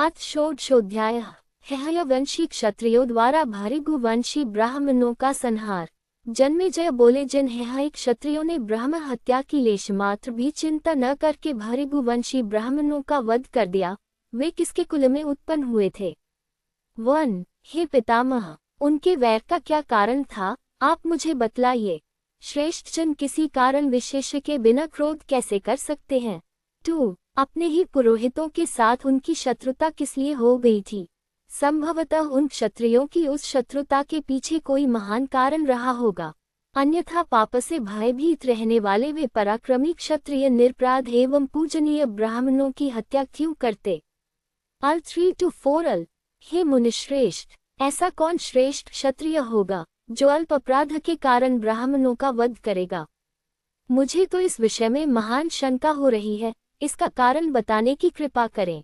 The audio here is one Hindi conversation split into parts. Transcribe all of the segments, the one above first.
अथ षोडशोऽध्यायः। हयवंशी क्षत्रियों द्वारा भृगुवंशी ब्राह्मणों का संहार। जन्मेजय बोले, जिन हय क्षत्रियों ने ब्राह्मण हत्या की लेश मात्र भी चिंता न करके भृगुवंशी ब्राह्मणों का वध कर दिया, वे किसके कुल में उत्पन्न हुए थे? 1. हे पितामह, उनके वैर का क्या कारण था, आप मुझे बतलाइए। श्रेष्ठ जन किसी कारण विशेष के बिना क्रोध कैसे कर सकते हैं? 2. अपने ही पुरोहितों के साथ उनकी शत्रुता किस लिए हो गई थी? संभवतः उन क्षत्रियों की उस शत्रुता के पीछे कोई महान कारण रहा होगा, अन्यथा पाप से भयभीत रहने वाले वे पराक्रमी क्षत्रिय निर्पराध एवं पूजनीय ब्राह्मणों की हत्या क्यों करते? अल 3-4 हे मुनिश्रेष्ठ, ऐसा कौन श्रेष्ठ क्षत्रिय होगा जो अल्प अपराध के कारण ब्राह्मणों का वध करेगा? मुझे तो इस विषय में महान शंका हो रही है, इसका कारण बताने की कृपा करें।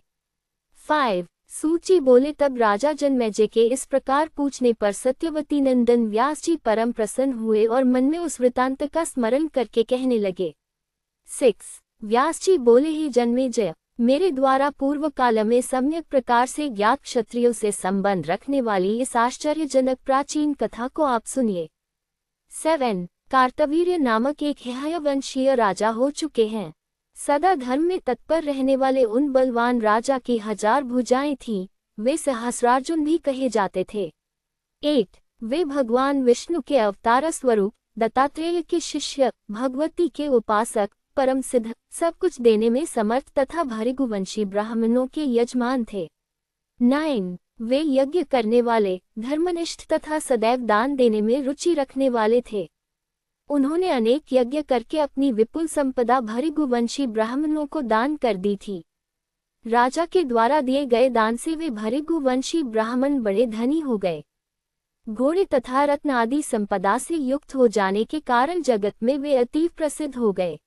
5. सूची बोले, तब राजा जन्मेजय के इस प्रकार पूछने पर सत्यवती नंदन व्यास जी परम प्रसन्न हुए और मन में उस वृतांत का स्मरण करके कहने लगे। 6. व्यास जी बोले, ही जन्मेजय, मेरे द्वारा पूर्व काल में सम्यक प्रकार से ज्ञात क्षत्रियों से संबंध रखने वाली इस आश्चर्यजनक प्राचीन कथा को आप सुनिए। 7. कार्तवीर्य नामक एक हयवंशीय राजा हो चुके हैं। सदा धर्म में तत्पर रहने वाले उन बलवान राजा की 1000 भुजाएं थीं, वे सहस्रार्जुन भी कहे जाते थे। 8. वे भगवान विष्णु के अवतार स्वरूप, दत्तात्रेय के शिष्य, भगवती के उपासक, परम सिद्ध, सब कुछ देने में समर्थ तथा भृगुवंशी ब्राह्मणों के यजमान थे। 9. वे यज्ञ करने वाले, धर्मनिष्ठ तथा सदैव दान देने में रुचि रखने वाले थे। उन्होंने अनेक यज्ञ करके अपनी विपुल संपदा भृगुवंशी ब्राह्मणों को दान कर दी थी। राजा के द्वारा दिए गए दान से वे भृगुवंशी ब्राह्मण बड़े धनी हो गए। घोड़े तथा रत्न आदि संपदा से युक्त हो जाने के कारण जगत में वे अतीव प्रसिद्ध हो गए।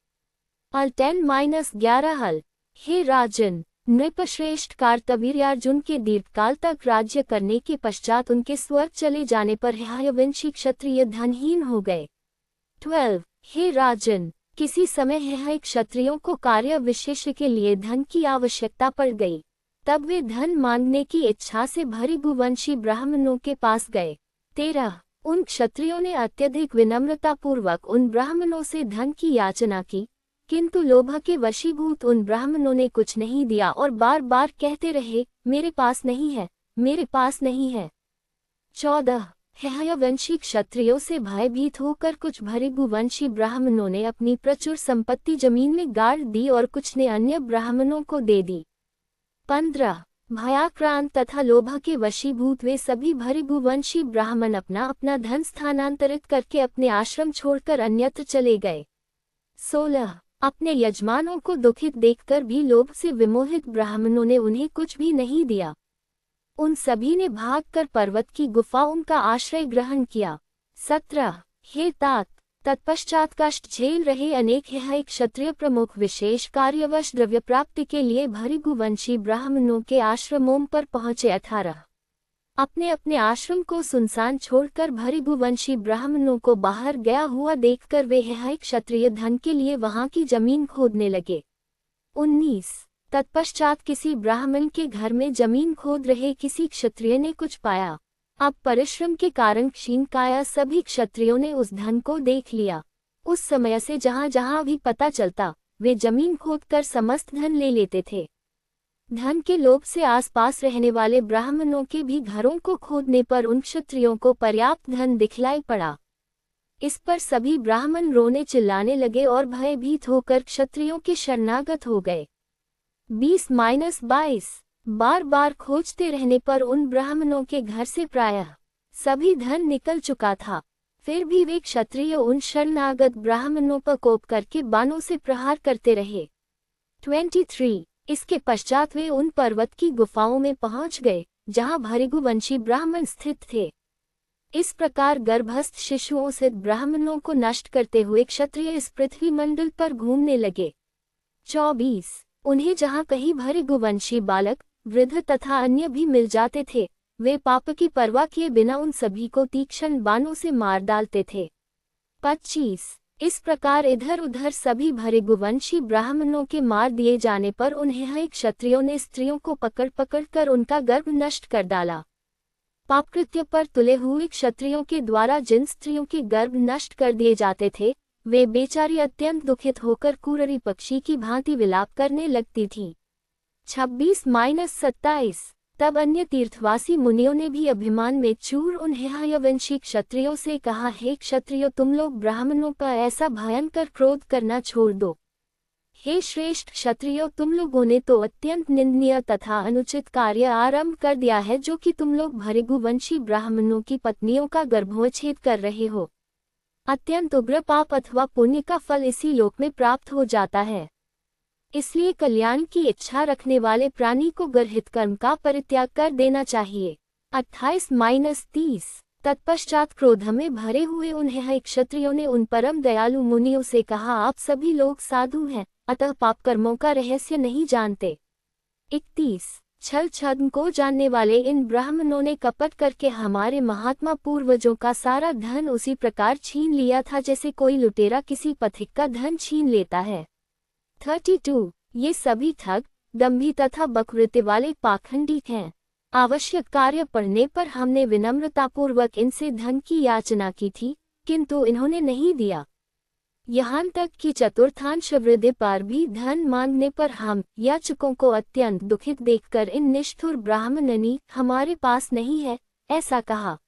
अल 10-11 हल हे राजन, नृपश्रेष्ठ कार्तवीर्यार्जुन के दीर्घकाल तक राज्य करने के पश्चात उनके स्वर्ग चले जाने पर हयवंशी क्षत्रिय धनहीन हो गए। 12. हे राजन, किसी समय हय क्षत्रियों को कार्य विशेष के लिए धन की आवश्यकता पड़ गई, तब वे धन मांगने की इच्छा से भृगुवंशी ब्राह्मणों के पास गए। 13. उन क्षत्रियों ने अत्यधिक विनम्रतापूर्वक उन ब्राह्मणों से धन की याचना की, किंतु लोभ के वशीभूत उन ब्राह्मणों ने कुछ नहीं दिया और बार बार कहते रहे, मेरे पास नहीं है, मेरे पास नहीं है। 14. हयवंशी क्षत्रियों से भयभीत होकर कुछ भृगुवंशी ब्राह्मणों ने अपनी प्रचुर संपत्ति जमीन में गाड़ दी और कुछ ने अन्य ब्राह्मणों को दे दी। 15. भयाक्रांत तथा लोभ के वशीभूत वे सभी भृगुवंशी ब्राह्मण अपना अपना धन स्थानांतरित करके अपने आश्रम छोड़कर अन्यत्र चले गए। 16. अपने यजमानों को दुखित देखकर भी लोभ से विमोहित ब्राह्मणों ने उन्हें कुछ भी नहीं दिया। उन सभी ने भागकर पर्वत की गुफाओं का आश्रय ग्रहण किया। 17. हे तात, तत्पश्चात कष्ट झेल रहे अनेक हय क्षत्रिय प्रमुख विशेष कार्यवश द्रव्य प्राप्ति के लिए भृगुवंशी ब्राह्मणों के आश्रमों पर पहुंचे। 18. अपने अपने आश्रम को सुनसान छोड़कर भृगुवंशी ब्राह्मणों को बाहर गया हुआ देखकर वे हय क्षत्रिय धन के लिए वहां की जमीन खोदने लगे। 19. तत्पश्चात किसी ब्राह्मण के घर में जमीन खोद रहे किसी क्षत्रिय ने कुछ पाया। अब परिश्रम के कारण क्षीणकाया सभी क्षत्रियों ने उस धन को देख लिया। उस समय से जहां जहां भी पता चलता, वे जमीन खोदकर समस्त धन ले लेते थे। धन के लोभ से आसपास रहने वाले ब्राह्मणों के भी घरों को खोदने पर उन क्षत्रियों को पर्याप्त धन दिखलाई पड़ा। इस पर सभी ब्राह्मण रोने चिल्लाने लगे और भयभीत होकर क्षत्रियों के शरणागत हो गए। 20-22 बार बार खोजते रहने पर उन ब्राह्मणों के घर से प्रायः सभी धन निकल चुका था, फिर भी वे क्षत्रिय उन शरणागत ब्राह्मणों पर कोप करके बाणों से प्रहार करते रहे। 23 इसके पश्चात वे उन पर्वत की गुफाओं में पहुंच गए जहां भृगुवंशी ब्राह्मण स्थित थे। इस प्रकार गर्भस्थ शिशुओं से ब्राह्मणों को नष्ट करते हुए क्षत्रिय इस पृथ्वी मंडल पर घूमने लगे। 24 उन्हें जहां कहीं भृगुवंशी बालक, वृद्ध तथा अन्य भी मिल जाते थे, वे पाप की परवाह किए बिना उन सभी को तीक्ष्ण बाणों से मार डालते थे। 25 इस प्रकार इधर उधर सभी भृगुवंशी ब्राह्मणों के मार दिए जाने पर उन्हें क्षत्रियों ने स्त्रियों को पकड़ पकड़ कर उनका गर्भ नष्ट कर डाला। पापकृत्य पर तुले हुए क्षत्रियों के द्वारा जिन स्त्रियों के गर्भ नष्ट कर दिए जाते थे, वे बेचारी अत्यंत दुखित होकर कुररी पक्षी की भांति विलाप करने लगती थीं। 26-27 तब अन्य तीर्थवासी मुनियों ने भी अभिमान में चूर उन हेहयवंशी क्षत्रियों से कहा, हे क्षत्रियो, तुम लोग ब्राह्मणों का ऐसा भयंकर क्रोध करना छोड़ दो। हे श्रेष्ठ क्षत्रियो, तुम लोगों ने तो अत्यंत निंदनीय तथा अनुचित कार्य आरंभ कर दिया है, जो कि तुम लोग भृगुवंशी ब्राह्मणों की पत्नियों का गर्भोच्छेद कर रहे हो। अत्यंत उग्र पाप अथवा पुण्य का फल इसी लोक में प्राप्त हो जाता है। इसलिए कल्याण की इच्छा रखने वाले प्राणी को गर्हित कर्म का परित्याग कर देना चाहिए। 28-30 तत्पश्चात क्रोध में भरे हुए उन्हें क्षत्रियों ने उन परम दयालु मुनियों से कहा, आप सभी लोग साधु हैं, अतः पाप कर्मों का रहस्य नहीं जानते। 31 छल छद्म को जानने वाले इन ब्राह्मणों ने कपट करके हमारे महात्मा पूर्वजों का सारा धन उसी प्रकार छीन लिया था जैसे कोई लुटेरा किसी पथिक का धन छीन लेता है। 32 ये सभी ठग, दंभी तथा बकवृत्ति वाले पाखंडी हैं। आवश्यक कार्य पड़ने पर हमने विनम्रतापूर्वक इनसे धन की याचना की थी, किंतु इन्होंने नहीं दिया। यहाँ तक कि चतुर्थांश वृद्धि पर भी धन मांगने पर हम याचकों को अत्यंत दुखित देखकर इन निष्ठुर ब्राह्मणनी हमारे पास नहीं है, ऐसा कहा।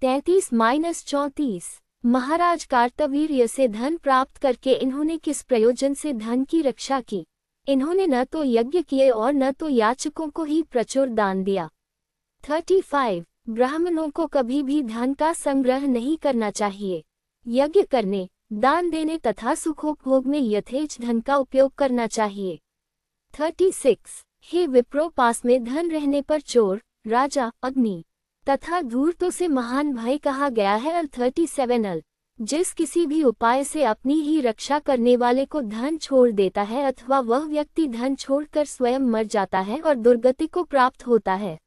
33-34 महाराज कार्तवीर्य से धन प्राप्त करके इन्होंने किस प्रयोजन से धन की रक्षा की? इन्होंने न तो यज्ञ किए और न तो याचकों को ही प्रचुर दान दिया। 35 ब्राह्मणों को कभी भी धन का संग्रह नहीं करना चाहिए। यज्ञ करने, दान देने तथा सुखोपभोग में यथेच धन का उपयोग करना चाहिए। 36 हे विप्रो, पास में धन रहने पर चोर, राजा, अग्नि तथा धूर्तों से महान भय कहा गया है। 37 जिस किसी भी उपाय से अपनी ही रक्षा करने वाले को धन छोड़ देता है अथवा वह व्यक्ति धन छोड़कर स्वयं मर जाता है और दुर्गति को प्राप्त होता है।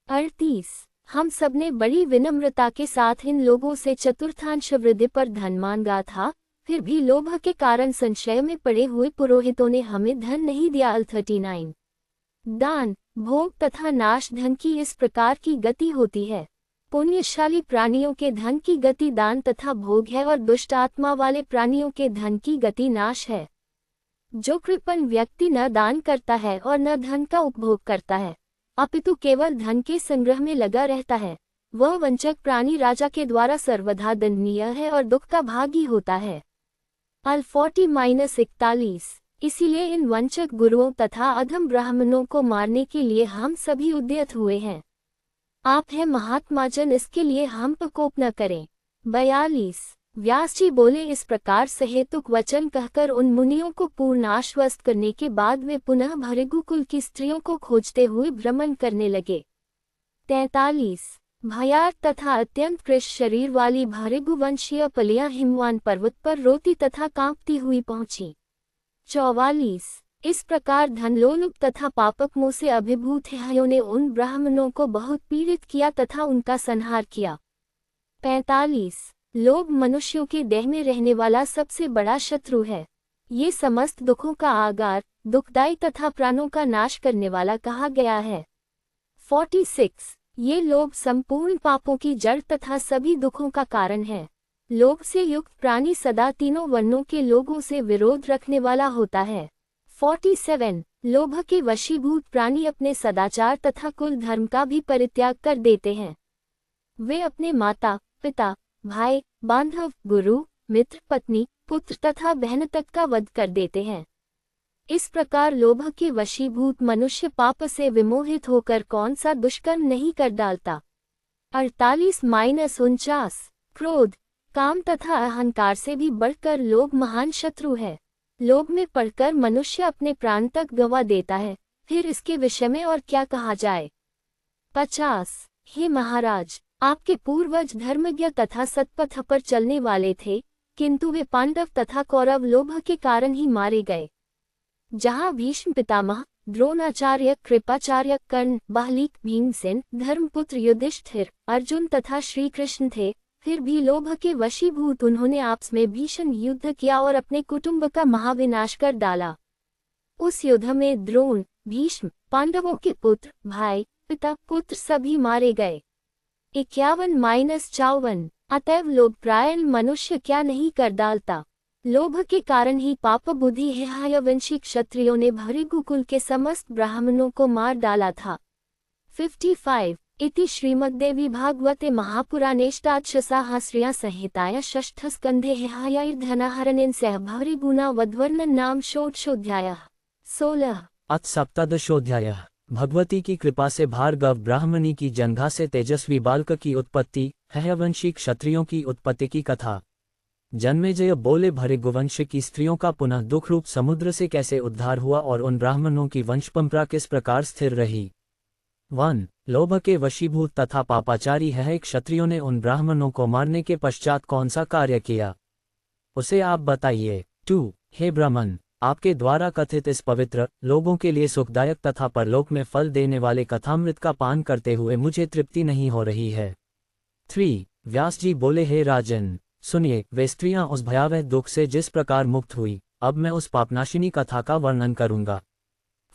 38 हम सबने बड़ी विनम्रता के साथ इन लोगों से चतुर्थांश वृद्धि पर धन मांगा था, फिर भी लोभ के कारण संशय में पड़े हुए पुरोहितों ने हमें धन नहीं दिया। 39 दान, भोग तथा नाश धन की इस प्रकार की गति होती है। पुण्यशाली प्राणियों के धन की गति दान तथा भोग है और दुष्ट आत्मा वाले प्राणियों के धन की गति नाश है। जो कृपण व्यक्ति न दान करता है और न धन का उपभोग करता है, अपितु केवल धन के संग्रह में लगा रहता है, वह वंचक प्राणी राजा के द्वारा सर्वथा दंडनीय है और दुख का भागी होता है। 40-41 इसीलिए इन वंचक गुरुओं तथा अधम ब्राह्मणों को मारने के लिए हम सभी उद्यत हुए हैं। आप हैं महात्माजन, इसके लिए हम प्रकोप न करें। 42 व्यास जी बोले, इस प्रकार सहेतुक वचन कहकर उन मुनियों को पूर्ण आश्वस्त करने के बाद वे पुनः भृगुकुल की स्त्रियों को खोजते हुए भ्रमण करने लगे। 43 भयार्त तथा अत्यंत कृश शरीर वाली भृगुवंशीय पलियां हिमवान पर्वत पर रोती तथा कांपती हुई पहुंची। 44 इस प्रकार धनलोलुप तथा पापक मुंह से अभिभूत हेहयों ने उन ब्राह्मणों को बहुत पीड़ित किया तथा उनका संहार किया। 45 लोभ मनुष्यों के देह में रहने वाला सबसे बड़ा शत्रु है। ये समस्त दुखों का आगार, दुखदायी तथा प्राणों का नाश करने वाला कहा गया है। 46 ये लोभ संपूर्ण पापों की जड़ तथा सभी दुखों का कारण है। लोभ से युक्त प्राणी सदा तीनों वर्णों के लोगों से विरोध रखने वाला होता है। 47 लोभ के वशीभूत प्राणी अपने सदाचार तथा कुल धर्म का भी परित्याग कर देते हैं। वे अपने माता, पिता, भाई, बांधव, गुरु, मित्र, पत्नी, पुत्र तथा बहन तक का वध कर देते हैं। इस प्रकार लोभ के वशीभूत मनुष्य पाप से विमोहित होकर कौन सा दुष्कर्म नहीं कर डालता। 48-49 क्रोध, काम तथा अहंकार से भी बढ़कर लोभ महान शत्रु है। लोभ में पड़कर मनुष्य अपने प्राण तक गंवा देता है, फिर इसके विषय में और क्या कहा जाए। 50 हे महाराज, आपके पूर्वज धर्मज्ञ तथा सत्पथ पर चलने वाले थे, किंतु वे पांडव तथा कौरव लोभ के कारण ही मारे गए। जहाँ भीष्म पितामह, द्रोणाचार्य, कृपाचार्य, कर्ण, बाहलिक, भीमसेन, धर्मपुत्र युधिष्ठिर, अर्जुन तथा श्री कृष्ण थे, फिर भी लोभ के वशीभूत उन्होंने आपस में भीषण युद्ध किया और अपने कुटुंब का महाविनाश कर डाला। उस युद्ध में द्रोण, भीष्म, पांडवों के पुत्र, भाई, पिता, पुत्र सभी मारे गए। 51-54 अतएव लोभपरायण मनुष्य क्या नहीं कर डालता। लोभ के कारण ही पाप बुद्धि हेहयवंशी क्षत्रियों ने भृगुकुल के समस्त ब्राह्मणों को मार डाला था। 55 इति श्रीमद्देवी भागवते महापुराणेष्टादशसाहस्र्या संहिताया षष्ठस्कन्धे हेहयैर्धनहरणेन सह भृगुना वधवर्णन नाम षोडशोऽध्यायः। 16 अथ सप्तदशोऽध्यायः। भगवती की कृपा से भार्गव ब्राह्मणी की जंघा से तेजस्वी बालक की उत्पत्ति, हेहयवंशी क्षत्रियों की उत्पत्ति की कथा। जन्मेजय बोले, भृगुवंश की स्त्रियों का पुनः दुख रूप समुद्र से कैसे उद्धार हुआ और उन ब्राह्मणों की वंशपरंपरा किस प्रकार स्थिर रही। 1 लोभ के वशीभूत तथा पापाचारी हेहय क्षत्रियों ने उन ब्राह्मणों को मारने के पश्चात कौन सा कार्य किया, उसे आप बताइए। 2 हे ब्राह्मण, आपके द्वारा कथित इस पवित्र, लोगों के लिए सुखदायक तथा परलोक में फल देने वाले कथामृत का पान करते हुए मुझे तृप्ति नहीं हो रही है। 3 व्यास जी बोले, हे राजन, सुनिए, वे स्त्रियां उस भयावह दुख से जिस प्रकार मुक्त हुई, अब मैं उस पापनाशिनी कथा का वर्णन करूंगा।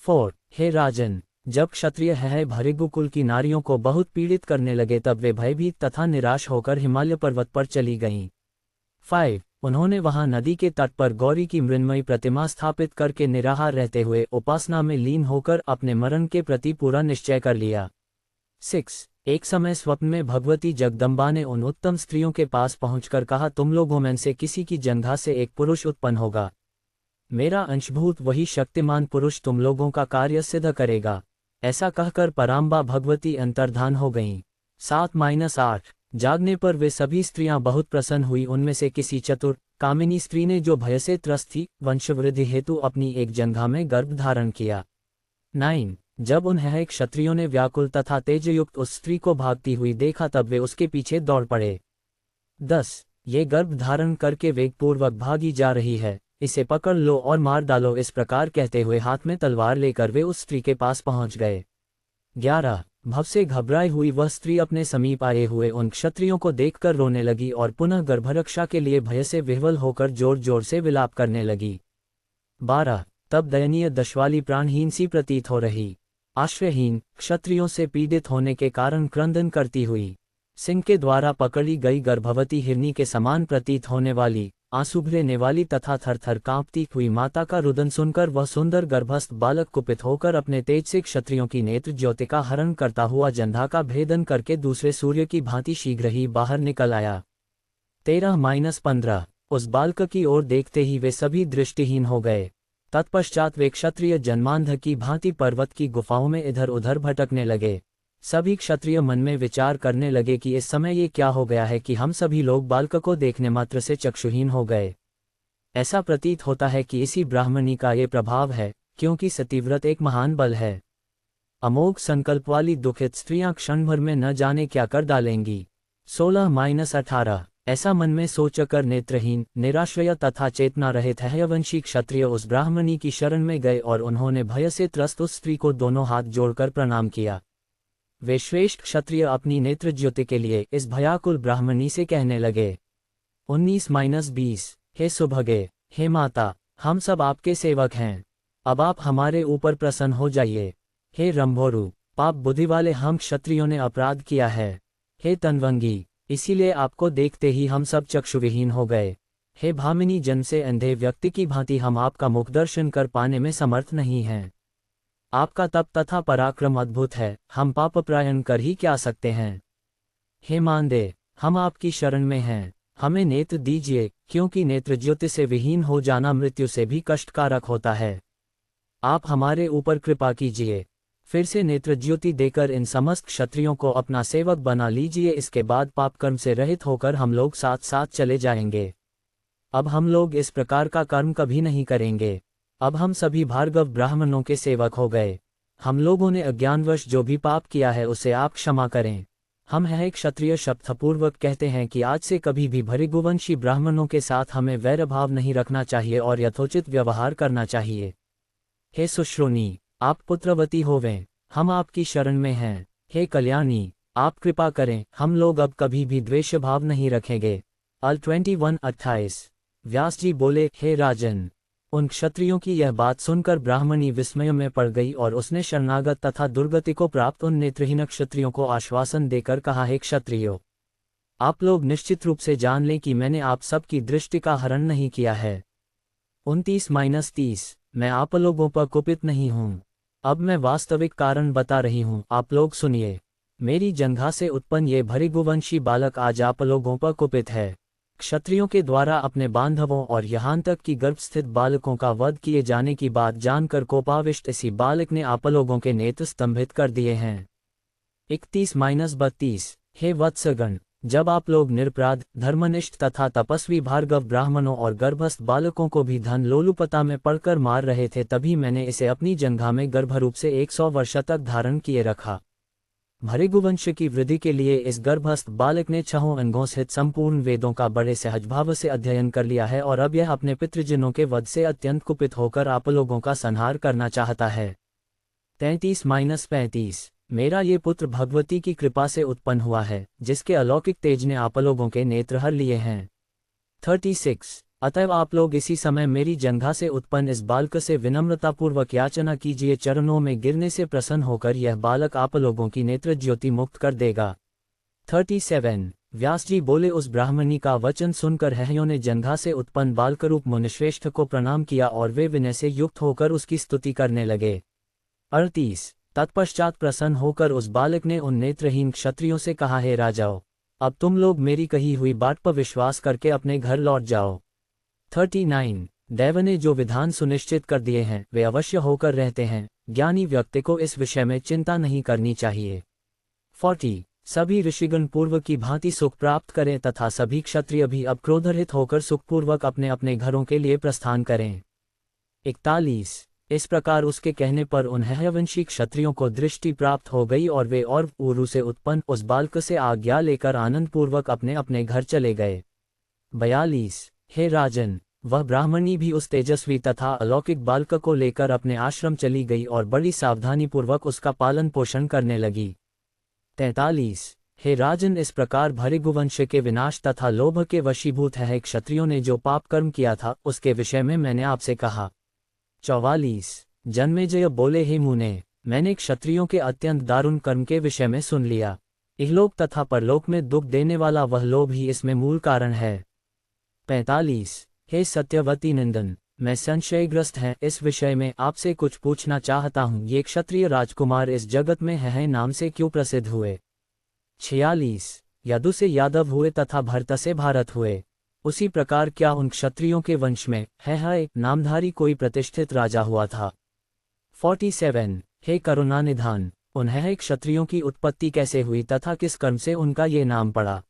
4 हे राजन, जब क्षत्रिय हेहय भृगुकुल की नारियों को बहुत पीड़ित करने लगे तब वे भयभीत तथा निराश होकर हिमालय पर्वत पर चली गईं। 5 उन्होंने वहां नदी के तट पर गौरी की मृण्मयी प्रतिमा स्थापित करके निराहार रहते हुए उपासना में लीन होकर अपने मरण के प्रति पूरा निश्चय कर लिया। 6 एक समय स्वप्न में भगवती जगदम्बा ने उन उत्तम स्त्रियों के पास पहुंचकर कहा, तुम लोगों में से किसी की जंघा से एक पुरुष उत्पन्न होगा। मेरा अंशभूत वही शक्तिमान पुरुष तुम लोगों का कार्य सिद्ध करेगा। ऐसा कहकर पराम्बा भगवती अंतर्धान हो गईं। 7-8 जागने पर वे सभी स्त्रियां बहुत प्रसन्न हुई। उनमें से किसी चतुर कामिनी स्त्री ने, जो भय से त्रस्त थी, वंशवृद्धि हेतु अपनी एक जंघा में गर्भ धारण किया। 9 जब उन हेहय क्षत्रियों ने व्याकुल तथा तेजयुक्त उस स्त्री को भागती हुई देखा तब वे उसके पीछे दौड़ पड़े। 10 ये गर्भ धारण करके वेगपूर्वक भागी जा रही है, इसे पकड़ लो और मार डालो। इस प्रकार कहते हुए हाथ में तलवार लेकर वे उस स्त्री के पास पहुंच गए। 11 भव से घबराई हुई वह स्त्री अपने समीप आए हुए उन क्षत्रियों को देखकर रोने लगी और पुनः गर्भरक्षा के लिए भय से विह्वल होकर जोर जोर से विलाप करने लगी। 12 तब दयनीय दशवाली प्राणहीन सी प्रतीत हो रही, आश्रयहीन, क्षत्रियों से पीड़ित होने के कारण क्रंदन करती हुई, सिंह के द्वारा पकड़ी गई गर्भवती हिरनी के समान प्रतीत होने वाली, आंसू भरने वाली तथा थरथर कांपती हुई माता का रुदन सुनकर वह सुंदर गर्भस्थ बालक कुपित होकर अपने तेज से क्षत्रियों की नेत्र ज्योति का हरण करता हुआ जंघा का भेदन करके दूसरे सूर्य की भांति शीघ्र ही बाहर निकल आया। 13-15 उस बालक की ओर देखते ही वे सभी दृष्टिहीन हो गए। तत्पश्चात वे क्षत्रिय जन्मांध की भांति पर्वत की गुफाओं में इधर उधर भटकने लगे। सभी क्षत्रिय मन में विचार करने लगे कि इस समय ये क्या हो गया है कि हम सभी लोग बालक को देखने मात्र से चक्षुहीन हो गए। ऐसा प्रतीत होता है कि इसी ब्राह्मणी का ये प्रभाव है, क्योंकि सतीव्रत एक महान बल है। अमोघ संकल्प वाली दुखित स्त्रियां क्षण भर में न जाने क्या कर डालेंगी। 16-18 ऐसा मन में सोचकर नेत्रहीन, निराश्रय तथा चेतना रहित हेहयवंशी क्षत्रिय उस ब्राह्मणी की शरण में गए और उन्होंने भय से त्रस्त उस स्त्री को दोनों हाथ जोड़कर प्रणाम किया। वे श्रेष्ठ क्षत्रिय अपनी नेत्र ज्योति के लिए इस भयाकुल ब्राह्मणी से कहने लगे। 19-20 हे सुभगे, हे माता, हम सब आपके सेवक हैं, अब आप हमारे ऊपर प्रसन्न हो जाइए। हे रंभोरु, पाप बुद्धि वाले हम क्षत्रियों ने अपराध किया है। हे तनवंगी, इसीलिए आपको देखते ही हम सब चक्षुविहीन हो गए। हे भामिनी, जन्म से अंधे व्यक्ति की भांति हम आपका मुख दर्शन कर पाने में समर्थ नहीं हैं। आपका तप तथा पराक्रम अद्भुत है, हम पापपरायण कर ही क्या सकते हैं। हे मानदे, हम आपकी शरण में हैं, हमें नेत्र दीजिए, क्योंकि नेत्र ज्योति से विहीन हो जाना मृत्यु से भी कष्टकारक होता है। आप हमारे ऊपर कृपा कीजिए, फिर से नेत्र ज्योति देकर इन समस्त क्षत्रियों को अपना सेवक बना लीजिए। इसके बाद पाप कर्म से रहित होकर हम लोग साथ साथ चले जाएंगे। अब हम लोग इस प्रकार का कर्म कभी नहीं करेंगे। अब हम सभी भार्गव ब्राह्मणों के सेवक हो गए। हम लोगों ने अज्ञानवश जो भी पाप किया है उसे आप क्षमा करें। हम है क्षत्रिय शपथपूर्वक कहते हैं कि आज से कभी भी भृगुवंशी ब्राह्मणों के साथ हमें वैरभाव नहीं रखना चाहिए और यथोचित व्यवहार करना चाहिए। हे सुश्रोणी, आप पुत्रवती होवें, हम आपकी शरण में हैं। हे कल्याणी, आप कृपा करें, हम लोग अब कभी भी द्वेष भाव नहीं रखेंगे। अल 21:28। व्यास जी बोले, हे राजन, उन क्षत्रियों की यह बात सुनकर ब्राह्मणी विस्मय में पड़ गई और उसने शरणागत तथा दुर्गति को प्राप्त उन नेत्रहीन क्षत्रियों को आश्वासन देकर कहा, हे क्षत्रियो, आप लोग निश्चित रूप से जान लें कि मैंने आप सब की दृष्टि का हरण नहीं किया है। 29-30। मैं आप लोगों पर कुपित नहीं हूँ। अब मैं वास्तविक कारण बता रही हूँ, आप लोग सुनिए। मेरी जंघा से उत्पन्न ये भृगुवंशी बालक आज आप लोगों पर कुपित है। क्षत्रियों के द्वारा अपने बांधवों और यहाँ तक कि गर्भस्थित बालकों का वध किए जाने की बात जानकर कोपाविष्ट इसी बालक ने आप लोगों के नेत्र स्तंभित कर दिए हैं। 31-32। हे वत्सगण, जब आप लोग निरपराध, धर्मनिष्ठ तथा तपस्वी भार्गव ब्राह्मणों और गर्भस्थ बालकों को भी धन लोलुपता में पड़कर मार रहे थे, तभी मैंने इसे अपनी जंघा में गर्भरूप से 100 वर्ष तक धारण किए रखा। भृगुवंश की वृद्धि के लिए इस गर्भस्थ बालक ने 6 अंगों सहित संपूर्ण वेदों का बड़े सहजभाव से अध्ययन कर लिया है और अब यह अपने पितृजनों के वध से अत्यंत कुपित होकर आप लोगों का संहार करना चाहता है। 33-35। मेरा ये पुत्र भगवती की कृपा से उत्पन्न हुआ है, जिसके अलौकिक तेज ने आप लोगों के नेत्र हर लिए हैं। 36। अतएव आप लोग इसी समय मेरी जंघा से उत्पन्न इस बालक से विनम्रतापूर्वक याचना कीजिए, चरणों में गिरने से प्रसन्न होकर यह बालक आप लोगों की नेत्र ज्योति मुक्त कर देगा। 37। व्यास जी बोले, उस ब्राह्मणी का वचन सुनकर हयों ने जंघा से उत्पन्न बालकरूप मुनिश्रेष्ठ को प्रणाम किया और वे विनय से युक्त होकर उसकी स्तुति करने लगे। 38। तत्पश्चात प्रसन्न होकर उस बालक ने उन नेत्रहीन क्षत्रियों से कहा, हे राजाओं, अब तुम लोग मेरी कही हुई बात पर विश्वास करके अपने घर लौट जाओ। 39। दैव ने जो विधान सुनिश्चित कर दिए हैं वे अवश्य होकर रहते हैं, ज्ञानी व्यक्ति को इस विषय में चिंता नहीं करनी चाहिए। 40। सभी ऋषिगण पूर्व की भांति सुख प्राप्त करें तथा सभी क्षत्रिय भी अब क्रोधरहित होकर सुखपूर्वक अपने अपने घरों के लिए प्रस्थान करें। 41। इस प्रकार उसके कहने पर उन हयवंशी क्षत्रियों को दृष्टि प्राप्त हो गई और वे और उरु से उत्पन्न उस बालक से आज्ञा लेकर आनंदपूर्वक अपने अपने घर चले गए। 42। हे राजन, वह ब्राह्मणी भी उस तेजस्वी तथा अलौकिक बालक को लेकर अपने आश्रम चली गई और बड़ी सावधानीपूर्वक उसका पालन पोषण करने लगी। 43। हे राजन, इस प्रकार भृगुवंश के विनाश तथा लोभ के वशीभूत है क्षत्रियों ने जो पाप कर्म किया था उसके विषय में मैंने आपसे कहा। 44। जन्मेजय बोले, हे मुने, मैंने क्षत्रियों के अत्यंत दारुण कर्म के विषय में सुन लिया। इहलोक तथा परलोक में दुख देने वाला वह लोभ ही इसमें मूल कारण है। 45। हे सत्यवती नंदन, मैं संशयग्रस्त है इस विषय में आपसे कुछ पूछना चाहता हूँ, ये क्षत्रिय राजकुमार इस जगत में है नाम से क्यों प्रसिद्ध हुए? 46। यदु से यादव हुए तथा भरत से भारत हुए, उसी प्रकार क्या उन क्षत्रियों के वंश में है नामधारी कोई प्रतिष्ठित राजा हुआ था? 47। हे करुणानिधान, उन है क्षत्रियों की उत्पत्ति कैसे हुई तथा किस कर्म से उनका ये नाम पड़ा,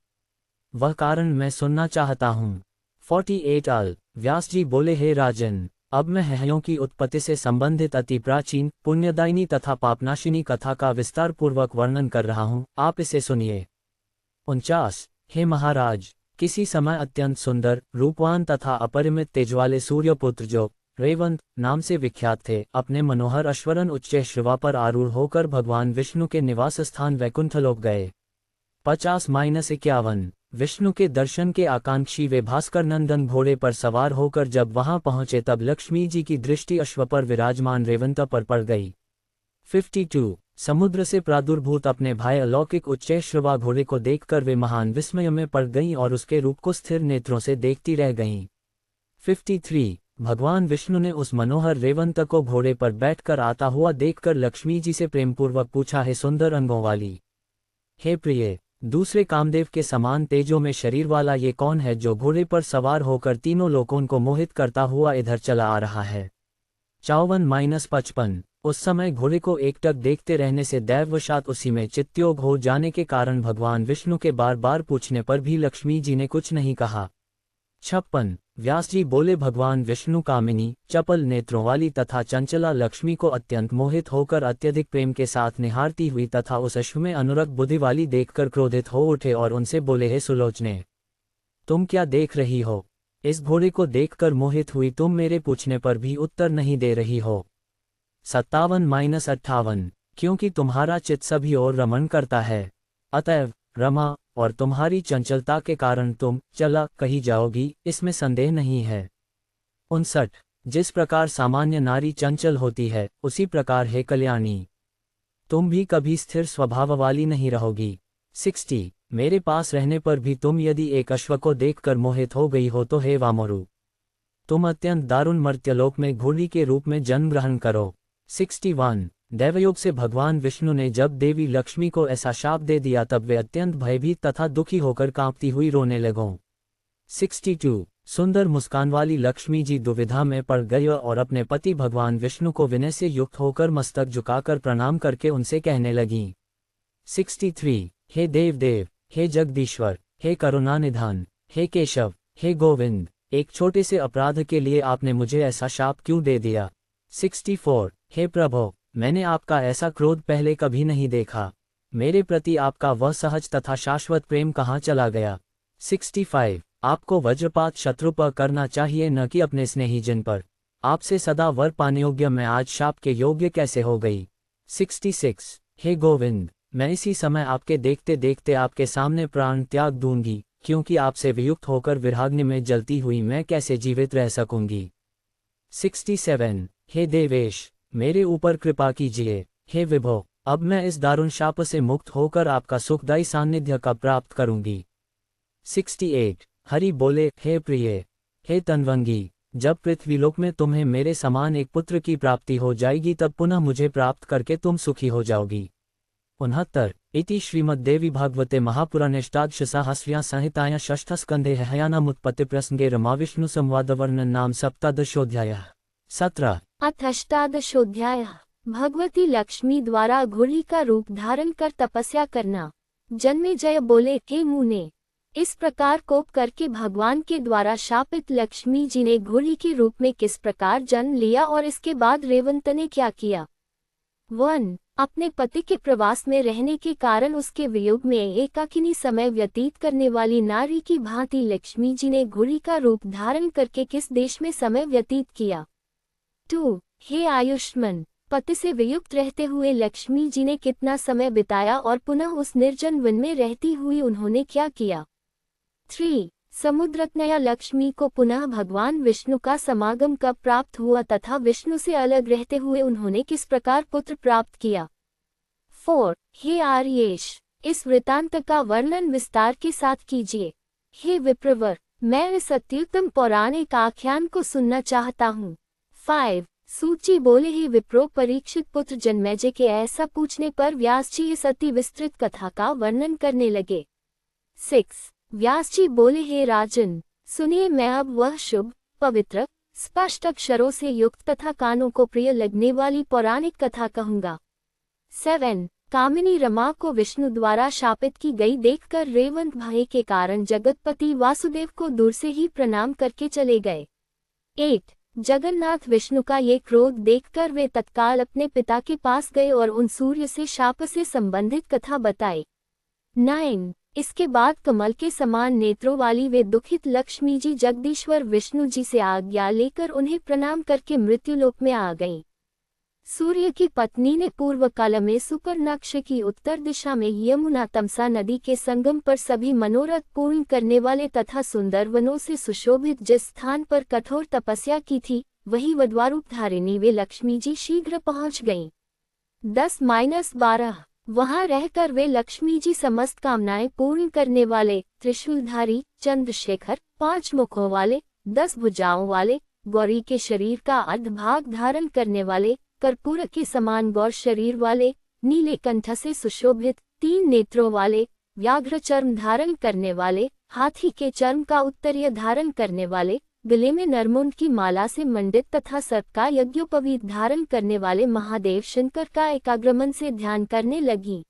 वह कारण मैं सुनना चाहता हूँ। 48 आल। व्यास जी बोले, हे राजन, अब मैं हयों की उत्पत्ति से संबंधित अति प्राचीन, पुण्यदायिनी तथा पापनाशिनी कथा का विस्तार पूर्वक वर्णन कर रहा हूँ, आप इसे सुनिए। 49। हे महाराज, किसी समय अत्यंत सुंदर, रूपवान तथा अपरिमित तेजवाले सूर्यपुत्र जो रेवंत नाम से विख्यात थे, अपने मनोहर अश्वरन उच्च श्रवा पर आरूढ़ होकर भगवान विष्णु के निवास स्थान वैकुंठलोक गए। 50-51। विष्णु के दर्शन के आकांक्षी वे भास्कर नंदन घोड़े पर सवार होकर जब वहां पहुंचे तब लक्ष्मी जी की दृष्टि अश्व पर विराजमान रेवंत पर पड़ गई। 52। समुद्र से प्रादुर्भूत अपने भाई अलौकिक उच्चैश्रवा घोड़े को देखकर वे महान विस्मय में पड़ गईं और उसके रूप को स्थिर नेत्रों से देखती रह गईं। 53। भगवान विष्णु ने उस मनोहर रेवंत को घोड़े पर बैठकर आता हुआ देखकर लक्ष्मी जी से प्रेमपूर्वक पूछा, हे सुंदर अंगों वाली, हे प्रिय, दूसरे कामदेव के समान तेजों में शरीर वाला ये कौन है जो घोड़े पर सवार होकर तीनों लोकों को मोहित करता हुआ इधर चला आ रहा है? 54-55। उस समय घोड़े को एकटक देखते रहने से दैववशात उसी में चित्तयोग हो जाने के कारण भगवान विष्णु के बार बार पूछने पर भी लक्ष्मी जी ने कुछ नहीं कहा। 56। व्यास जी बोले, भगवान विष्णु कामिनी, चपल नेत्रों वाली तथा चंचला लक्ष्मी को अत्यंत मोहित होकर अत्यधिक प्रेम के साथ निहारती हुई तथा उस अश्व में अनुरक्त बुद्धि वाली देखकर क्रोधित हो उठे और उनसे बोले, हे सुलोचने, तुम क्या देख रही हो? इस घोड़े को देखकर मोहित हुई तुम मेरे पूछने पर भी उत्तर नहीं दे रही हो। 57-58। क्योंकि तुम्हारा चित्त सभी और रमण करता है। अतएव रमा और तुम्हारी चंचलता के कारण तुम चला कही जाओगी, इसमें संदेह नहीं है। 59। जिस प्रकार सामान्य नारी चंचल होती है, उसी प्रकार है कल्याणी, तुम भी कभी स्थिर स्वभाव वाली नहीं रहोगी। 60। मेरे पास रहने पर भी तुम यदि एक अश्व को देखकर मोहित हो गई हो तो हे वामोरु, तुम अत्यंत दारुण मर्त्यलोक में घोड़ी के रूप में जन्म ग्रहण करो। 61। दैवयोग से भगवान विष्णु ने जब देवी लक्ष्मी को ऐसा शाप दे दिया तब वे अत्यंत भयभीत तथा दुखी होकर कांपती हुई रोने लगों। 62। सुंदर मुस्कान वाली लक्ष्मी जी दुविधा में पड़ गई और अपने पति भगवान विष्णु को विनय से युक्त होकर मस्तक झुकाकर प्रणाम करके उनसे कहने लगीं। 63। हे देव, हे जगदीश्वर, हे करुणानिधान, हे केशव, हे गोविंद, एक छोटे से अपराध के लिए आपने मुझे ऐसा शाप क्यों दे दिया। 64। हे प्रभो, मैंने आपका ऐसा क्रोध पहले कभी नहीं देखा, मेरे प्रति आपका वह सहज तथा शाश्वत प्रेम कहाँ चला गया। 65। आपको वज्रपात शत्रु पर करना चाहिए न कि अपने स्नेहीजन पर, आपसे सदा वर पाने योग्य मैं आज शाप के योग्य कैसे हो गई। 66। हे गोविंद, मैं इसी समय आपके देखते देखते आपके सामने प्राण त्याग दूंगी, क्योंकि आपसे वियुक्त होकर विराग्नि में जलती हुई मैं कैसे जीवित रह सकूंगी। 67। हे देवेश, मेरे ऊपर कृपा कीजिए, हे विभो, अब मैं इस दारुण शाप से मुक्त होकर आपका सुखदायी सान्निध्य का प्राप्त करूंगी। 68। हरि बोले, हे प्रिय, हे तन्वंगी, जब पृथ्वीलोक में तुम्हें मेरे समान एक पुत्र की प्राप्ति हो जाएगी तब पुनः मुझे प्राप्त करके तुम सुखी हो जाओगी। 69। इति श्रीमद्देवी भागवते महापुराणेष्टादशसहस्र्यां संहितायां षष्ठस्कन्धे हयानामुत्पत्ति प्रसंगे रमाविष्णु संवादवर्णन नाम सप्तदशोऽध्यायः। 17। अथ अष्टादशोऽध्यायः। भगवती लक्ष्मी द्वारा घोड़ी का रूप धारण कर तपस्या करना। जन्मेजय बोले, हे मुने, इस प्रकार कोप करके भगवान के द्वारा शापित लक्ष्मी जी ने घोड़ी के रूप में किस प्रकार जन्म लिया और इसके बाद रेवंत ने क्या किया। 1. अपने पति के प्रवास में रहने के कारण उसके वियोग में एकाकिनी समय व्यतीत करने वाली नारी की भांति लक्ष्मी जी ने घोड़ी का रूप धारण करके किस देश में समय व्यतीत किया। 2. हे आयुष्मान, पति से वियुक्त रहते हुए लक्ष्मी जी ने कितना समय बिताया और पुनः उस निर्जन वन में रहती हुई उन्होंने क्या किया। 3. समुद्रतनया लक्ष्मी को पुनः भगवान विष्णु का समागम कब प्राप्त हुआ तथा विष्णु से अलग रहते हुए उन्होंने किस प्रकार पुत्र प्राप्त किया। 4. हे आर्येश, इस वृतांत का वर्णन विस्तार के साथ कीजिए। हे विप्रवर, मैं इस अत्युत्तम पौराणिक आख्यान को सुनना चाहता हूँ। 5. सूची बोले, हे विप्रो, परीक्षित पुत्र जन्मेजय के ऐसा पूछने पर व्यास जी इस अति विस्तृत कथा का वर्णन करने लगे। 6. व्यास जी बोले, हे राजन, सुनिए, मैं अब वह शुभ, पवित्र, स्पष्ट अक्षरों से युक्त तथा कानों को प्रिय लगने वाली पौराणिक कथा कहूँगा। 7. कामिनी रमा को विष्णु द्वारा शापित की गई देखकर रेवंत भय के कारण जगतपति वासुदेव को दूर से ही प्रणाम करके चले गए। 8. जगन्नाथ विष्णु का ये क्रोध देखकर वे तत्काल अपने पिता के पास गए और उन सूर्य से शाप से संबंधित कथा बताई। 9. इसके बाद कमल के समान नेत्रों वाली वे दुखित लक्ष्मी जी जगदीश्वर विष्णु जी से आज्ञा लेकर उन्हें प्रणाम करके मृत्युलोक में आ गईं। सूर्य की पत्नी ने पूर्व काल में सुपर्णाक्ष की उत्तर दिशा में यमुना तमसा नदी के संगम पर सभी मनोरथ पूर्ण करने वाले तथा सुंदर वनों से सुशोभित जिस स्थान पर कठोर तपस्या की थी, वही वध्वारूप धारिणी वे लक्ष्मी जी शीघ्र पहुंच गईं। 10-12 वहां रहकर वे लक्ष्मी जी समस्त कामनाएं पूर्ण करने वाले त्रिशूलधारी चंद्रशेखर, 5 मुखों वाले, 10 भुजाओं वाले, गौरी के शरीर का अर्धभाग धारण करने वाले, कर्पूर के समान गौर शरीर वाले, नीले कंठ से सुशोभित, 3 नेत्रों वाले, व्याघ्र चर्म धारण करने वाले, हाथी के चर्म का उत्तरीय धारण करने वाले, गले में नरमुंड की माला से मंडित तथा सर्प का यज्ञोपवीत धारण करने वाले महादेव शंकर का एकाग्रमन से ध्यान करने लगी।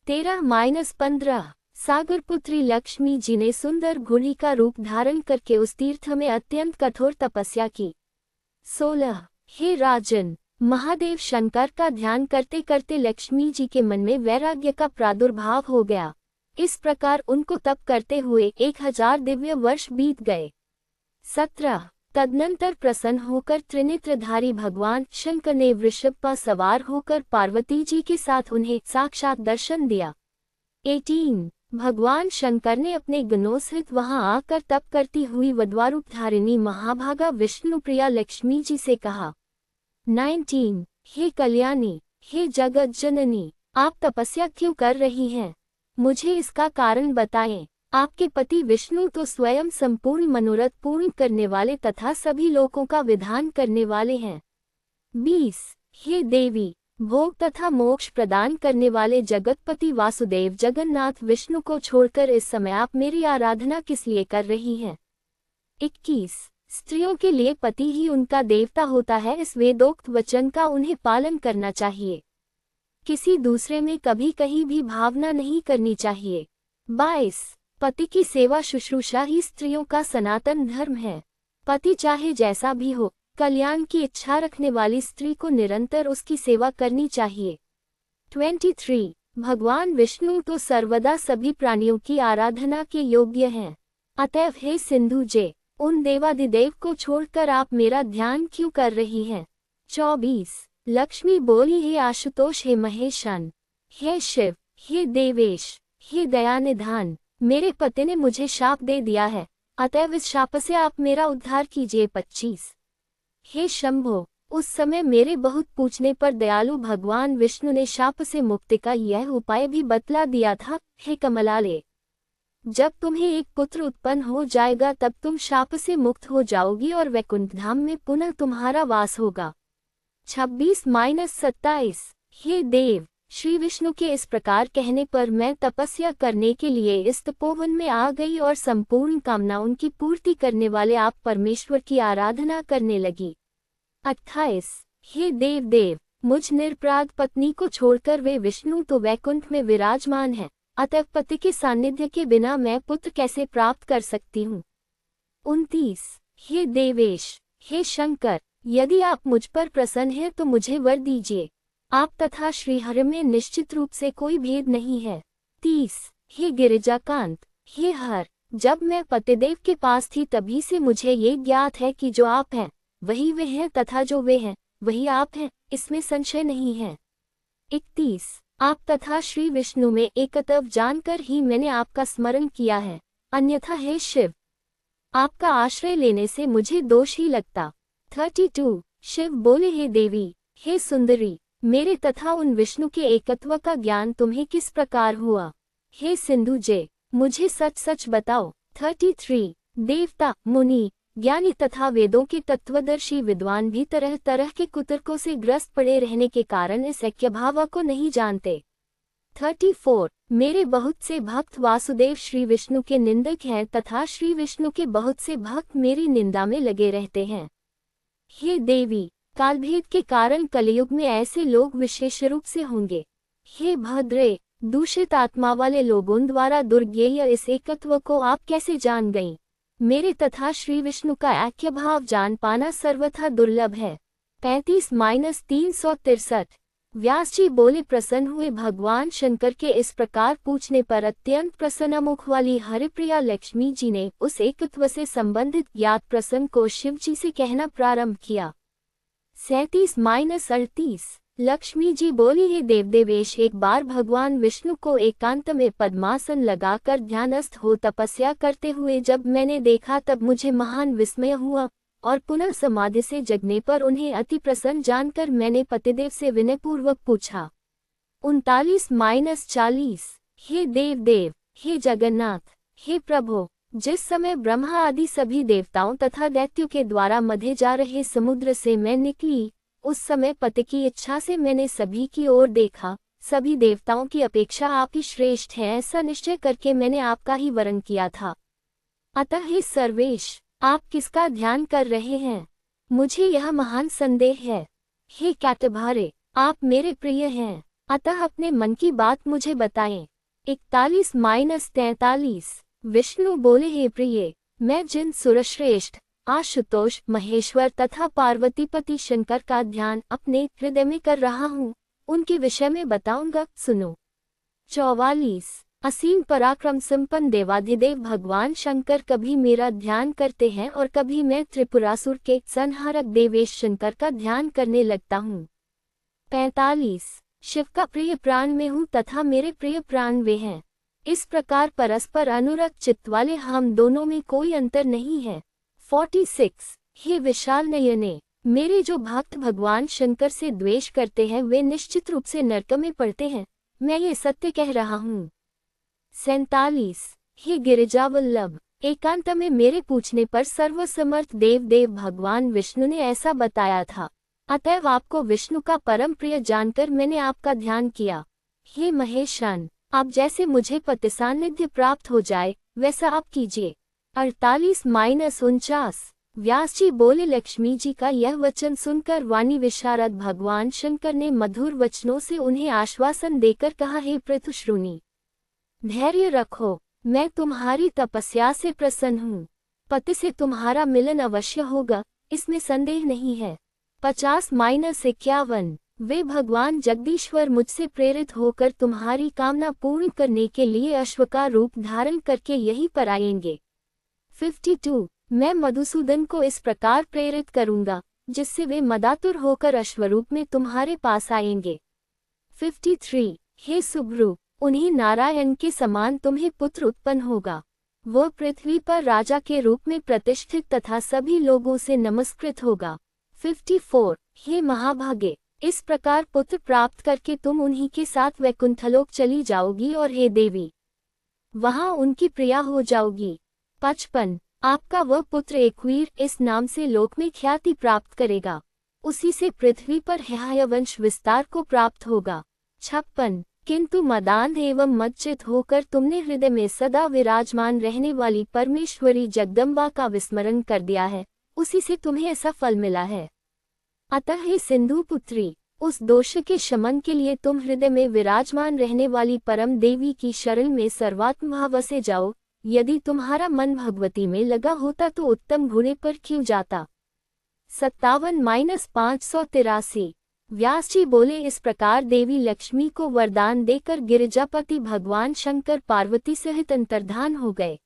13-15 सागर पुत्री लक्ष्मी जी ने सुंदर घोड़ी का रूप धारण करके उस तीर्थ में अत्यंत कठोर तपस्या की। 16 हे राजन, महादेव शंकर का ध्यान करते करते लक्ष्मी जी के मन में वैराग्य का प्रादुर्भाव हो गया। इस प्रकार उनको तप करते हुए 1000 दिव्य वर्ष बीत गए। 17 तदनंतर प्रसन्न होकर त्रिनेत्रधारी भगवान शंकर ने वृषभ पर सवार होकर पार्वती जी के साथ उन्हें साक्षात दर्शन दिया। 18 भगवान शंकर ने अपने गणों सहित वहां आकर तप करती हुई वधवारूप धारिणी महाभागा विष्णुप्रिया लक्ष्मी जी से कहा। 19 हे कल्याणी, हे जगत जननी, आप तपस्या क्यों कर रही हैं? मुझे इसका कारण बताएं। आपके पति विष्णु तो स्वयं संपूर्ण मनोरथ पूर्ण करने वाले तथा सभी लोकों का विधान करने वाले हैं। 20 हे देवी, भोग तथा मोक्ष प्रदान करने वाले जगतपति वासुदेव जगन्नाथ विष्णु को छोड़कर इस समय आप मेरी आराधना किस लिए कर रही हैं? 21 स्त्रियों के लिए पति ही उनका देवता होता है, इस वेदोक्त वचन का उन्हें पालन करना चाहिए। किसी दूसरे में कभी कहीं भी भावना नहीं करनी चाहिए। 22 पति की सेवा शुश्रूषा ही स्त्रियों का सनातन धर्म है। पति चाहे जैसा भी हो, कल्याण की इच्छा रखने वाली स्त्री को निरंतर उसकी सेवा करनी चाहिए। 23 भगवान विष्णु तो सर्वदा सभी प्राणियों की आराधना के योग्य हैं। अतएव हे सिंधु जे, उन देवादिदेव को छोड़कर आप मेरा ध्यान क्यों कर रही हैं? 24 लक्ष्मी बोली, हे आशुतोष, हे महेशन, हे शिव, हे देवेश, हे दयानिधान, मेरे पति ने मुझे शाप दे दिया है, अतएव इस शाप से आप मेरा उद्धार कीजिए। 25 हे शंभो, उस समय मेरे बहुत पूछने पर दयालु भगवान विष्णु ने शाप से मुक्ति का यह उपाय भी बतला दिया था। हे कमलाले, जब तुम्हें एक पुत्र उत्पन्न हो जाएगा तब तुम शाप से मुक्त हो जाओगी और वैकुंठ धाम में पुनः तुम्हारा वास होगा। 26-27 हे देव, श्री विष्णु के इस प्रकार कहने पर मैं तपस्या करने के लिए इस तपोवन में आ गई और संपूर्ण कामनाओं की पूर्ति करने वाले आप परमेश्वर की आराधना करने लगी। 28 हे देव देव, मुझ निरपराध पत्नी को छोड़कर वे विष्णु तो वैकुंठ में विराजमान हैं, अतः पति के सानिध्य के बिना मैं पुत्र कैसे प्राप्त कर सकती हूँ। 29 हे देवेश, हे शंकर, यदि आप मुझ पर प्रसन्न हैं तो मुझे वर दीजिए। आप तथा श्रीहरि में निश्चित रूप से कोई भेद नहीं है। 30 हे गिरिजाकांत, हे हर, जब मैं पतिदेव के पास थी तभी से मुझे ये ज्ञात है कि जो आप हैं वही वे हैं तथा जो वे हैं वही आप हैं, इसमें संशय नहीं है। 31 आप तथा श्री विष्णु में एकत्व जानकर ही मैंने आपका स्मरण किया है, अन्यथा हे शिव, आपका आश्रय लेने से मुझे दोष ही लगता। 32 शिव बोले, हे देवी, हे सुंदरी, मेरे तथा उन विष्णु के एकत्व का ज्ञान तुम्हें किस प्रकार हुआ? हे सिंधु जे, मुझे सच सच बताओ। 33 देवता, मुनि, ज्ञानी तथा वेदों के तत्वदर्शी विद्वान भी तरह तरह के कुतर्कों से ग्रस्त पड़े रहने के कारण इस ऐक्य भाव को नहीं जानते। 34 मेरे बहुत से भक्त वासुदेव श्री विष्णु के निंदक हैं तथा श्री विष्णु के बहुत से भक्त मेरी निंदा में लगे रहते हैं। हे देवी, कालभेद के कारण कलयुग में ऐसे लोग विशेष रूप से होंगे। हे भद्रे, दूषित आत्मा वाले लोगों द्वारा दुर्ज्ञेय इस एकत्व को आप कैसे जान गईं? मेरे तथा श्री विष्णु का ऐक्य भाव जान पाना सर्वथा दुर्लभ है। 35-363 व्यास जी बोले, प्रसन्न हुए भगवान शंकर के इस प्रकार पूछने पर अत्यंत प्रसन्नमुख वाली हरिप्रिया लक्ष्मी जी ने उस एकत्व से संबंधित ज्ञात प्रसंग को शिव जी से कहना प्रारंभ किया। 37-38 लक्ष्मी जी बोली, हे देवदेवेश, एक बार भगवान विष्णु को एकांत में पद्मासन लगाकर ध्यानस्थ हो तपस्या करते हुए जब मैंने देखा तब मुझे महान विस्मय हुआ और पुनः समाधि से जगने पर उन्हें अति प्रसन्न जानकर मैंने पतिदेव से विनयपूर्वक पूछा। 39-40 हे देव देव, हे जगन्नाथ, हे प्रभो, जिस समय ब्रह्मा आदि सभी देवताओं तथा दैत्यों के द्वारा मधे जा रहे समुद्र से मैं निकली, उस समय पति की इच्छा से मैंने सभी की ओर देखा। सभी देवताओं की अपेक्षा आप ही श्रेष्ठ हैं, ऐसा निश्चय करके मैंने आपका ही वरण किया था। अतः हे सर्वेश, आप किसका ध्यान कर रहे हैं? मुझे यह महान संदेह है। हे कैटभारे, आप मेरे प्रिय हैं, अतः अपने मन की बात मुझे बताएं। 41-43 विष्णु बोले, हे प्रिय, मैं जिन सुरश्रेष्ठ आशुतोष, महेश्वर तथा पार्वतीपति शंकर का ध्यान अपने हृदय में कर रहा हूँ, उनके विषय में बताऊंगा, सुनो। 44 असीम पराक्रम संपन्न देवाधिदेव भगवान शंकर कभी मेरा ध्यान करते हैं और कभी मैं त्रिपुरासुर के संहारक देवेश शंकर का ध्यान करने लगता हूँ। 45 शिव का प्रिय प्राण मैं हूँ तथा मेरे प्रिय प्राण वे हैं। इस प्रकार परस्पर अनुरक्त चित्त वाले हम दोनों में कोई अंतर नहीं है। 46 हे विशाल नयने, मेरे जो भक्त भगवान शंकर से द्वेष करते हैं वे निश्चित रूप से नरक में पड़ते हैं, मैं ये सत्य कह रहा हूँ। 47 हे गिरिजावल्लभ, एकांत में मेरे पूछने पर सर्वसमर्थ देव भगवान विष्णु ने ऐसा बताया था, अतएव आपको विष्णु का परम प्रिय जानकर मैंने आपका ध्यान किया। हे महेशान, आप जैसे मुझे पति सान्निध्य प्राप्त हो जाए वैसा आप कीजिए। 48-49 व्यास जी बोले, लक्ष्मी जी का यह वचन सुनकर वाणी विशारद भगवान शंकर ने मधुर वचनों से उन्हें आश्वासन देकर कहा, हे पृथुश्रुणी, धैर्य रखो, मैं तुम्हारी तपस्या से प्रसन्न हूँ। पति से तुम्हारा मिलन अवश्य होगा, इसमें संदेह नहीं है। 50-51 वे भगवान जगदीश्वर मुझसे प्रेरित होकर तुम्हारी कामना पूर्ण करने के लिए अश्व का रूप धारण करके यहीं पर आएंगे। 52 मैं मधुसूदन को इस प्रकार प्रेरित करूंगा जिससे वे मदातुर होकर अश्वरूप में तुम्हारे पास आएंगे। 53 हे सुब्रू, उन्हीं नारायण के समान तुम्हें पुत्र उत्पन्न होगा। वह पृथ्वी पर राजा के रूप में प्रतिष्ठित तथा सभी लोगों से नमस्कृत होगा। 54 हे महाभागे, इस प्रकार पुत्र प्राप्त करके तुम उन्हीं के साथ वैकुंठलोक चली जाओगी और हे देवी, वहां उनकी प्रिया हो जाओगी। 55 आपका वह पुत्र एकवीर इस नाम से लोक में ख्याति प्राप्त करेगा, उसी से पृथ्वी पर हेहायवंश विस्तार को प्राप्त होगा। 56 किंतु मदान्ध एवं मज्जित होकर तुमने हृदय में सदा विराजमान रहने वाली परमेश्वरी जगदम्बा का विस्मरण कर दिया है, उसी से तुम्हें ऐसा फल मिला है। अतः हे सिंधु पुत्री, उस दोष के शमन के लिए तुम हृदय में विराजमान रहने वाली परम देवी की शरण में सर्वात्म भाव से जाओ। यदि तुम्हारा मन भगवती में लगा होता तो उत्तम घोड़े पर क्यों जाता। 57-583 व्यास जी बोले, इस प्रकार देवी लक्ष्मी को वरदान देकर गिरिजापति भगवान शंकर पार्वती सहित अंतर्धान हो गए।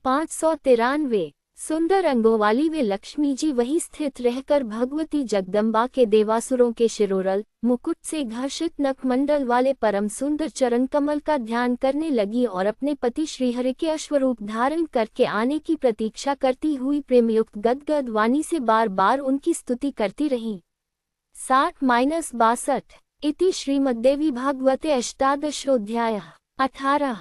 593 सुंदर अंगों वाली वे लक्ष्मी जी वहीं स्थित रहकर भगवती जगदम्बा के देवासुरों के शिरोरल मुकुट से घर्षित नखमंडल वाले परम सुंदर चरण कमल का ध्यान करने लगी और अपने पति श्रीहरि के अश्वरूप धारण करके आने की प्रतीक्षा करती हुई प्रेमयुक्त गदगद वाणी से बार बार उनकी स्तुति करती रहीं। 60-62 इति श्रीमद्देवी भागवते अष्टादशोऽध्यायः 18